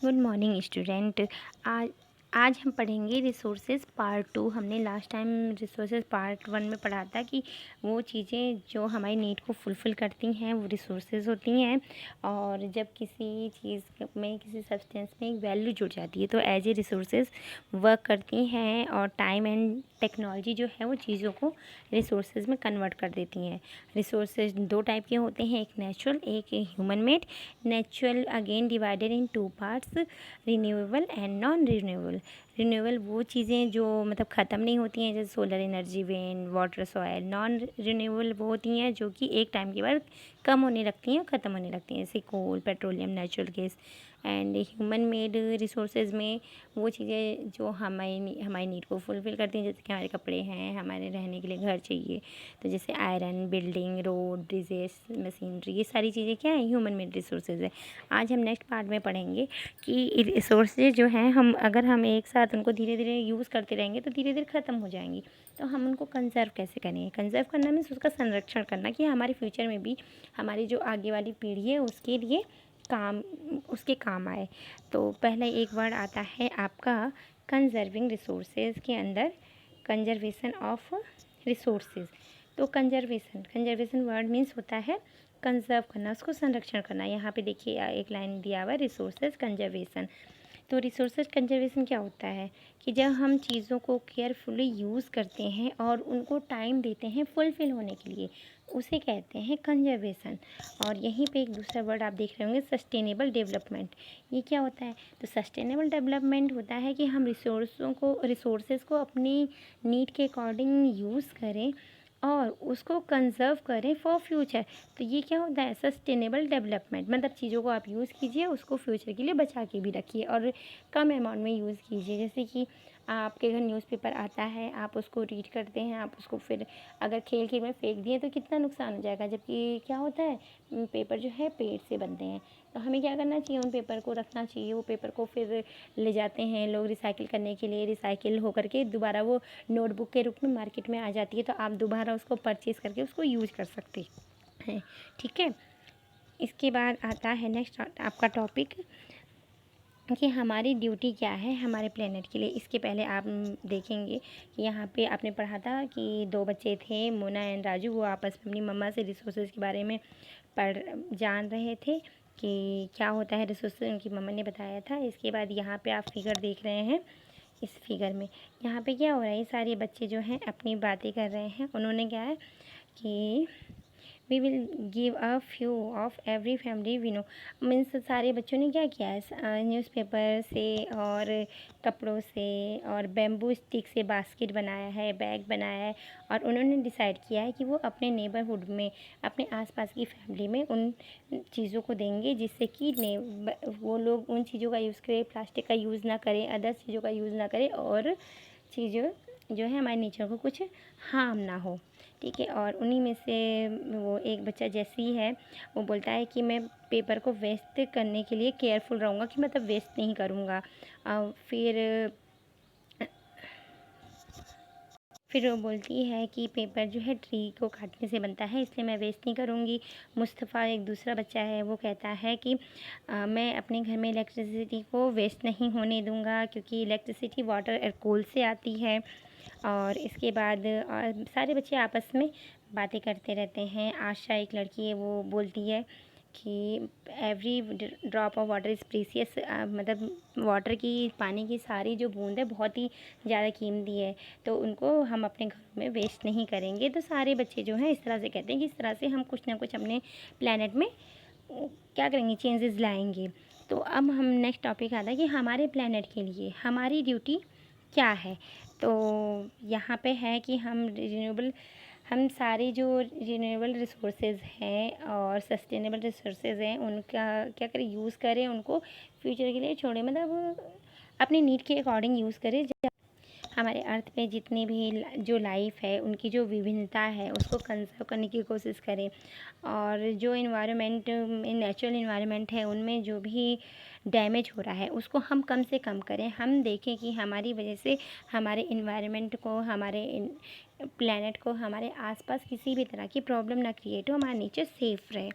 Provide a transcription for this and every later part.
Good morning student. आज आज हम पढ़ेंगे रिसोर्सेज पार्ट 2। हमने लास्ट टाइम रिसोर्सेज पार्ट 1 में पढ़ा था कि वो चीज़ें जो हमारी नीड को फुलफ़िल करती हैं वो रिसोर्सेज होती हैं, और जब किसी चीज़ में किसी सब्सटेंस में एक वैल्यू जुड़ जाती है तो एज ए रिसोर्सेज वर्क करती हैं, और टाइम एंड टेक्नोलॉजी जो है वो चीज़ों को रिसोर्सेज में कन्वर्ट कर देती हैं। रिसोर्सेज दो टाइप के होते हैं, एक नेचुरल एक human made. Natural again divided in two parts, renewable and non renewable. Renewable वो चीज़ें जो मतलब ख़त्म नहीं होती हैं, जैसे solar energy, wind, water, soil. Non renewable वो होती हैं जो कि एक टाइम के बाद कम होने लगती हैं, ख़त्म होने लगती हैं, जैसे coal, petroleum, natural gas. And human made resources में वो चीज़ें जो हमारी नीड को फुलफ़िल करती हैं, जैसे कि हमारे कपड़े हैं, हमारे रहने के लिए घर चाहिए, तो जैसे iron, building, road, bridges, machinery, ये सारी चीज़ें क्या है, ह्यूमन मेड रिसोर्सेज है। आज हम नेक्स्ट पार्ट में पढ़ेंगे कि रिसोर्सेज जो हैं हम एक साथ उनको धीरे धीरे यूज़ करते रहेंगे तो धीरे धीरे ख़त्म हो जाएंगी, तो हम उनको कंज़र्व कैसे करेंगे। कंज़र्व करना मीन्स उसका संरक्षण करना, कि हमारे फ्यूचर में भी हमारी जो आगे वाली पीढ़ी है उसके लिए उसके काम आए। तो पहले एक वर्ड आता है आपका कंजर्विंग रिसोर्सेज के अंदर, कंजर्वेशन ऑफ रिसोर्सेज। तो कंजर्वेशन वर्ड मीन्स होता है कंजर्व करना, उसको संरक्षण करना। यहाँ पे देखिए एक लाइन दिया हुआ है, रिसोर्सेज कंजर्वेशन। तो रिसोर्सेज कंजर्वेशन क्या होता है कि जब हम चीज़ों को केयरफुली यूज़ करते हैं और उनको टाइम देते हैं फुलफ़िल होने के लिए, उसे कहते हैं कंजर्वेशन। और यहीं पे एक दूसरा वर्ड आप देख रहे होंगे, सस्टेनेबल डेवलपमेंट। ये क्या होता है? तो सस्टेनेबल डेवलपमेंट होता है कि हम रिसोर्सेज को अपनी नीड के अकॉर्डिंग यूज़ करें और उसको कंज़र्व करें फॉर फ्यूचर। तो ये क्या होता है? सस्टेनेबल डेवलपमेंट, मतलब चीज़ों को आप यूज़ कीजिए, उसको फ्यूचर के लिए बचा के भी रखिए और कम अमाउंट में यूज़ कीजिए। जैसे कि आपके घर न्यूज़पेपर आता है, आप उसको रीड करते हैं, आप उसको फिर अगर खेल खेल में फेंक दिए तो कितना नुकसान हो जाएगा। जबकि क्या होता है, पेपर जो है पेड़ से बनते हैं, तो हमें क्या करना चाहिए, उन पेपर को रखना चाहिए। वो पेपर को फिर ले जाते हैं लोग रिसाइकिल करने के लिए, रिसाइकिल होकर के दोबारा वो नोटबुक के रूप में मार्केट में आ जाती है, तो आप दोबारा उसको परचेज़ करके उसको यूज कर सकते हैं। ठीक है, इसके बाद आता है नेक्स्ट आपका टॉपिक कि हमारी ड्यूटी क्या है हमारे प्लेनेट के लिए। इसके पहले आप देखेंगे कि यहाँ पे आपने पढ़ा था कि दो बच्चे थे, मोना एंड राजू, वो आपस में अपनी मम्मा से रिसोर्सेज के बारे में जान रहे थे कि क्या होता है रिसोर्सेज, उनकी मम्मा ने बताया था। इसके बाद यहाँ पे आप फिगर देख रहे हैं, इस फिगर में यहाँ पे क्या हो रहा है, ये सारे बच्चे जो हैं अपनी बातें कर रहे हैं। उन्होंने क्या है कि we will give a few of every family we know. Means सारे बच्चों ने क्या किया है, न्यूज़पेपर से और कपड़ों से और बेम्बू स्टिक से बास्केट बनाया है, बैग बनाया है, और उन्होंने डिसाइड किया है कि वो अपने नेबरहुड में, अपने आसपास की फैमिली में उन चीज़ों को देंगे जिससे कि वो लोग उन चीज़ों का यूज़ करें, प्लास्टिक का यूज़ ना करें, अदर्स चीज़ों का यूज़ ना करें, और चीज़ों जो है हमारे नेचर को कुछ हार्म ना हो। ठीक है, और उन्हीं में से वो एक बच्चा जैसी है, वो बोलता है कि मैं पेपर को वेस्ट करने के लिए केयरफुल रहूँगा, कि मतलब वेस्ट नहीं करूँगा। फिर वो बोलती है कि पेपर जो है ट्री को काटने से बनता है, इसलिए मैं वेस्ट नहीं करूँगी। मुस्तफ़ा एक दूसरा बच्चा है, वो कहता है कि मैं अपने घर में इलेक्ट्रिसिटी को वेस्ट नहीं होने दूँगा, क्योंकि इलेक्ट्रिसिटी वाटर और कोल से आती है। और इसके बाद और सारे बच्चे आपस में बातें करते रहते हैं। आशा एक लड़की है, वो बोलती है कि every drop of water is precious, मतलब वाटर की, पानी की सारी जो बूंद है बहुत ही ज़्यादा कीमती है, तो उनको हम अपने घर में वेस्ट नहीं करेंगे। तो सारे बच्चे जो हैं इस तरह से कहते हैं कि इस तरह से हम कुछ ना कुछ अपने प्लानट में क्या करेंगे, चेंजेस लाएंगे। तो अब हम नेक्स्ट टॉपिक आता है कि हमारे प्लानट के लिए हमारी ड्यूटी क्या है। तो यहाँ पे है कि हम सारे जो रिन्यूएबल रिसोर्सेज हैं और सस्टेनेबल रिसोर्सेज हैं उनका क्या करें, यूज़ करें, उनको फ्यूचर के लिए छोड़ें, मतलब अपनी नीड के अकॉर्डिंग यूज़ करें। हमारे अर्थ पे जितनी भी जो लाइफ है उनकी जो विभिन्नता है उसको कंजर्व करने की कोशिश करें, और जो इन्वायरमेंट नेचुरल इन्वायरमेंट है उनमें जो भी डैमेज हो रहा है उसको हम कम से कम करें। हम देखें कि हमारी वजह से हमारे इन्वायरमेंट को, हमारे प्लैनेट को, हमारे आसपास किसी भी तरह की प्रॉब्लम ना क्रिएट हो, हमारा नेचर सेफ़ रहे।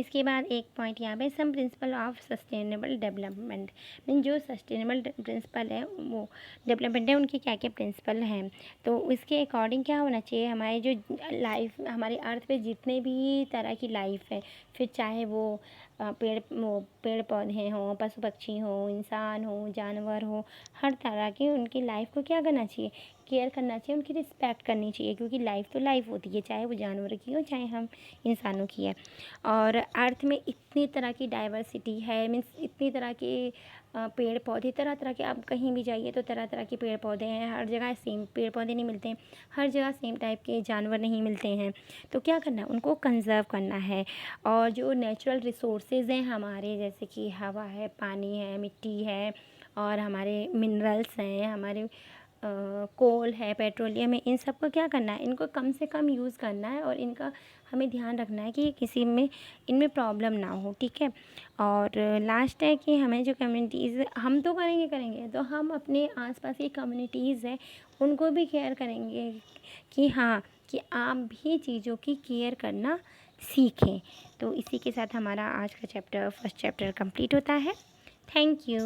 इसके बाद एक पॉइंट यहाँ पे some principle of sustainable development, mean जो सस्टेनेबल प्रिंसिपल है वो डेवलपमेंट है उनके क्या क्या प्रिंसिपल हैं। तो इसके अकॉर्डिंग क्या होना चाहिए, हमारे जो लाइफ हमारे अर्थ पे जितने भी तरह की लाइफ है, फिर चाहे वो पेड़ पौधे हों, पशु पक्षी हों, इंसान हो, जानवर हो, हर तरह की उनकी लाइफ को क्या करना चाहिए, केयर करना चाहिए, उनकी रिस्पेक्ट करनी चाहिए, क्योंकि लाइफ तो लाइफ होती है, चाहे वो जानवर की हो चाहे हम इंसानों की है। और अर्थ में इतनी तरह की डाइवर्सिटी है, मीन्स इतनी तरह के पेड़ पौधे, तरह तरह के, आप कहीं भी जाइए तो तरह तरह के पेड़ पौधे हैं, हर जगह सेम पेड़ पौधे नहीं मिलते हैं, हर जगह सेम टाइप के जानवर नहीं मिलते हैं। तो क्या करना है, उनको कंज़र्व करना है। और जो नेचुरल रिसोर्सेज हैं हमारे, जैसे कि हवा है, पानी है, मिट्टी है, और हमारे मिनरल्स हैं, हमारे कोल है, पेट्रोलियम है, इन सब को क्या करना है, इनको कम से कम यूज़ करना है, और इनका हमें ध्यान रखना है कि किसी में इनमें प्रॉब्लम ना हो, ठीक है। और लास्ट है कि हमें जो कम्युनिटीज़, हम तो करेंगे तो हम अपने आसपास की कम्युनिटीज़ हैं उनको भी केयर करेंगे, कि हाँ, कि आप भी चीज़ों की केयर करना सीखें। तो इसी के साथ हमारा आज का चैप्टर, फर्स्ट चैप्टर कंप्लीट होता है। Thank you.